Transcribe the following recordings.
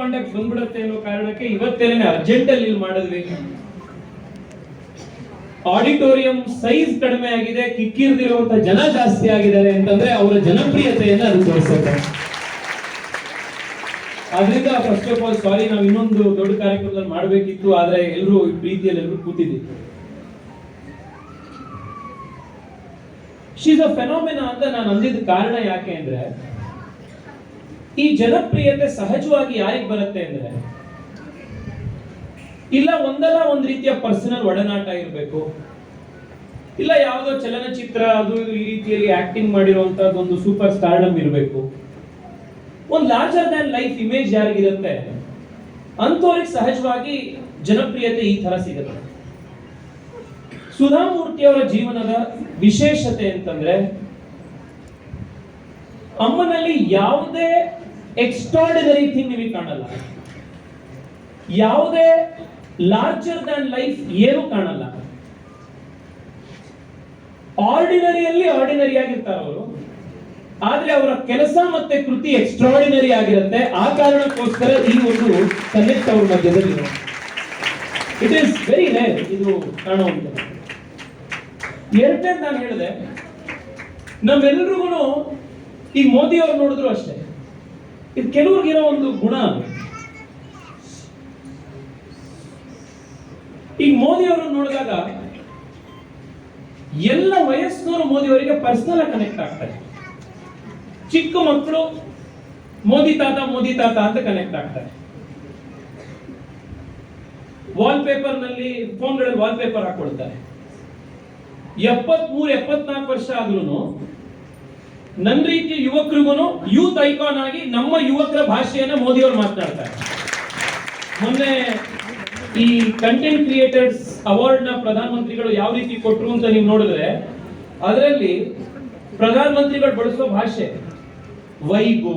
Conduct ಬಂದ್ಬಿಡುತ್ತೆ ಅನ್ನೋ ಕಾರಣಕ್ಕೆ ಇವತ್ತೇನೆ ಅರ್ಜೆಂಟ್ ಅಲ್ಲಿ ಇಲ್ಲಿ ಮಾಡಿದ್ವಿ. ಆಡಿಟೋರಿಯಂ ಸೈಜ್ ಕಡಿಮೆ ಆಗಿದೆ, ಕಿಕ್ಕಿರ್ದಿರುವಂತ ಜನ ಜಾಸ್ತಿ ಆಗಿದ್ದಾರೆ ಅಂತಂದ್ರೆ ಅವರ ಜನಪ್ರಿಯತೆಯನ್ನ ಅದು ತೋರಿಸುತ್ತೆ. ಆದ್ರಿಂದ ಫಸ್ಟ್ ಆಫ್ ಆಲ್ ಸಾರಿ, ನಾವು ಇನ್ನೊಂದು ದೊಡ್ಡ ಕಾರ್ಯಕ್ರಮದಲ್ಲಿ ಮಾಡಬೇಕಿತ್ತು, ಆದ್ರೆ ಎಲ್ಲರೂ ಪ್ರೀತಿಯಲ್ಲಿ ಎಲ್ಲರೂ ಕೂತಿದ್ದೀವಿ. ಶೀಸ್ ಅ ಫೆನೋಮಿನಾ ಅಂತ ನಾನು ಅಂದಿದ್ದ ಕಾರಣ ಯಾಕೆ ಅಂದ್ರೆ, ಈ ಜನಪ್ರಿಯತೆ ಸಹಜವಾಗಿ ಯಾರಿಗೆ ಬರುತ್ತೆ ಅಂದ್ರೆ, ಇಲ್ಲ ಒಂದಲ್ಲ ಒಂದ್ ರೀತಿಯ ಪರ್ಸನಲ್ ಒಡನಾಟ ಇರಬೇಕು, ಇಲ್ಲ ಯಾವುದೋ ಚಲನಚಿತ್ರ ಅದು ಈ ರೀತಿಯಲ್ಲಿ ಆಕ್ಟಿಂಗ್ ಮಾಡಿರುವಂತಹದ್ದೊಂದು ಸೂಪರ್ ಸ್ಟಾರ್ಡಮ್ ಇರಬೇಕು, ಒಂದು ಲಾರ್ಜರ್ ದ್ಯಾನ್ ಲೈಫ್ ಇಮೇಜ್ ಯಾರಿಗಿರುತ್ತೆ ಅಂತವ್ರಿಗೆ ಸಹಜವಾಗಿ ಜನಪ್ರಿಯತೆ ಈ ತರ ಸಿಗುತ್ತೆ. ಸುಧಾಮೂರ್ತಿ ಅವರ ಜೀವನದ ವಿಶೇಷತೆ ಅಂತಂದ್ರೆ, ಅಮ್ಮನಲ್ಲಿ ಯಾವುದೇ ಎಕ್ಸ್ಟ್ರಾರ್ಡಿನರಿ ಥಿಂಗ್ ನಿಮಗೆ ಕಾಣಲ್ಲ, ಯಾವುದೇ ಲಾರ್ಜರ್ ದ್ಯಾನ್ ಲೈಫ್ ಏನು ಕಾಣಲ್ಲ. ಆರ್ಡಿನರಿಯಲ್ಲಿ ಆರ್ಡಿನರಿ ಆಗಿರ್ತಾರೆ ಅವರು, ಆದ್ರೆ ಅವರ ಕೆಲಸ ಮತ್ತೆ ಕೃತಿ ಎಕ್ಸ್ಟ್ರಾರ್ಡಿನರಿ ಆಗಿರುತ್ತೆ. ಆ ಕಾರಣಕ್ಕೋಸ್ಕರ ಈ ಒಂದು ಕನೆಕ್ಟ್ ಅವ್ರ ಮಧ್ಯದಲ್ಲಿ ಇಟ್ ಈಸ್ ವೆರಿ ರೇರ್ ಇದು ಕಾಣುವಂಥದ್ದು. ಎರಡನೇ ನಾನು ಹೇಳಿದೆ, ನಮ್ಮೆಲ್ರಿಗೂ ಈ ಮೋದಿ ಅವ್ರು ನೋಡಿದ್ರು ಅಷ್ಟೇ, ಇದು ಕೆಲವ್ರಿಗಿರೋ ಒಂದು ಗುಣ. ಈಗ ಮೋದಿ ಅವರನ್ನು ನೋಡಿದಾಗ ಎಲ್ಲ ವಯಸ್ಸಿನವರು ಮೋದಿ ಅವರಿಗೆ ಪರ್ಸನಲ್ ಕನೆಕ್ಟ್ ಆಗ್ತಾರೆ. ಚಿಕ್ಕ ಮಕ್ಕಳು ಮೋದಿ ತಾತ ಅಂತ ಕನೆಕ್ಟ್ ಆಗ್ತಾರೆ. ವಾಲ್ ಪೇಪರ್ ನಲ್ಲಿ ಫೋನ್ಗಳಲ್ಲಿ ವಾಲ್ ಪೇಪರ್ ಹಾಕೊಳ್ತಾರೆ. 73-74 ವರ್ಷ ಆದ್ರೂ ನನ್ನ ರೀತಿಯ ಯುವಕರಿಗೂ ಯೂತ್ ಐಕಾನ್ ಆಗಿ ನಮ್ಮ ಯುವಕರ ಭಾಷೆಯನ್ನ ಮೋದಿ ಅವರು ಮಾತನಾಡ್ತಾರೆ. ಮೊನ್ನೆ ಈ ಕಂಟೆಂಟ್ ಕ್ರಿಯೇಟರ್ಸ್ ಅವಾರ್ಡ್ ನ ಪ್ರಧಾನಮಂತ್ರಿಗಳು ಯಾವ ರೀತಿ ಕೊಟ್ಟರು ಅಂತ ನೀವು ನೋಡಿದ್ರೆ, ಅದರಲ್ಲಿ ಪ್ರಧಾನಮಂತ್ರಿಗಳು ಬಳಸೋ ಭಾಷೆ ವೈಬು,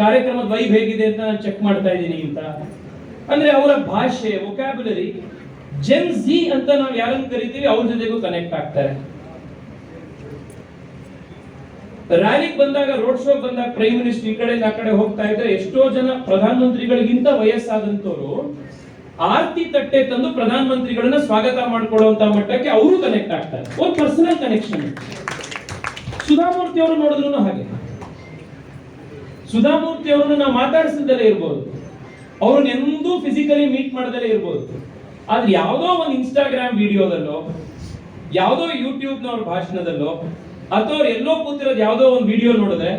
ಕಾರ್ಯಕ್ರಮದ ವೈಬ್ ಹೇಗಿದೆ ಅಂತ ನಾನು ಚೆಕ್ ಮಾಡ್ತಾ ಇದ್ದೀನಿ ಅಂತ, ಅಂದ್ರೆ ಅವರ ಭಾಷೆ ವೊಕ್ಯಾಬ್ಯುಲರಿ ಜೆನ್ ಝಿ ಅಂತ ನಾವು ಯಾರನ್ನು ಕರಿತೀವಿ ಅವ್ರ ಜೊತೆಗೂ ಕನೆಕ್ಟ್ ಆಗ್ತಾರೆ. ರ್ಯಾಲಿಗೆ ಬಂದಾಗ, ರೋಡ್ ಶೋ ಬಂದಾಗ ಪ್ರೈಮ್ ಮಿನಿಸ್ಟರ್ ಈ ಕಡೆ ಆ ಕಡೆ ಹೋಗ್ತಾ ಇದ್ರೆ ಎಷ್ಟೋ ಜನ ಪ್ರಧಾನಮಂತ್ರಿಗಳಿಗಿಂತ ವಯಸ್ಸಾದಂತವರು ಆರ್ತಿ ತಟ್ಟೆ ತಂದು ಪ್ರಧಾನಮಂತ್ರಿಗಳನ್ನ ಸ್ವಾಗತ ಮಾಡ್ಕೊಳ್ಳುವಂತ ಮಟ್ಟಕ್ಕೆ ಅವರು ಕನೆಕ್ಟ್ ಆಗ್ತಾರೆ. ಒಂದು ಪರ್ಸನಲ್ ಕನೆಕ್ಷನ್. ಸುಧಾಮೂರ್ತಿ ಅವರು ನೋಡಿದ್ರು ಹಾಗೆ. ಸುಧಾಮೂರ್ತಿ ಅವರನ್ನು ನಾವು ಮಾತಾಡಿಸಿದಲ್ಲೇ ಇರ್ಬೋದು, ಅವ್ರನ್ನ ಎಂದೂ ಫಿಸಿಕಲಿ ಮೀಟ್ ಮಾಡದಲ್ಲೇ ಇರ್ಬೋದು, ಆದ್ರೆ ಯಾವುದೋ ಒಂದು ಇನ್ಸ್ಟಾಗ್ರಾಮ್ ವಿಡಿಯೋದಲ್ಲೋ, ಯಾವುದೋ ಯೂಟ್ಯೂಬ್ನವ್ರ ಭಾಷಣದಲ್ಲೋ, ಅಥವಾ ಅವ್ರು ಎಲ್ಲೋ ಕೂತಿರೋದು ಯಾವುದೋ ಒಂದು ವಿಡಿಯೋ ನೋಡಿದ್ರೆ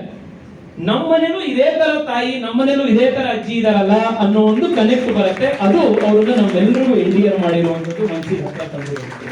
ನಮ್ಮನೇನು ಇದೇ ತರ ತಾಯಿ, ನಮ್ಮನೇನು ಇದೇ ತರ ಅಜ್ಜಿ ಇದಾರಲ್ಲ ಅನ್ನೋ ಒಂದು ಕನೆಕ್ಟ್ ಬರುತ್ತೆ. ಅದು ಅವ್ರನ್ನ ನಮ್ಮೆಲ್ಲರಿಗೂ ಇಂಡಿಯರ್ ಮಾಡಿರುವಂತದ್ದು ಮನಸ್ಸಿಗೆ ಹತ್ರ ತಂದಿರುತ್ತೆ.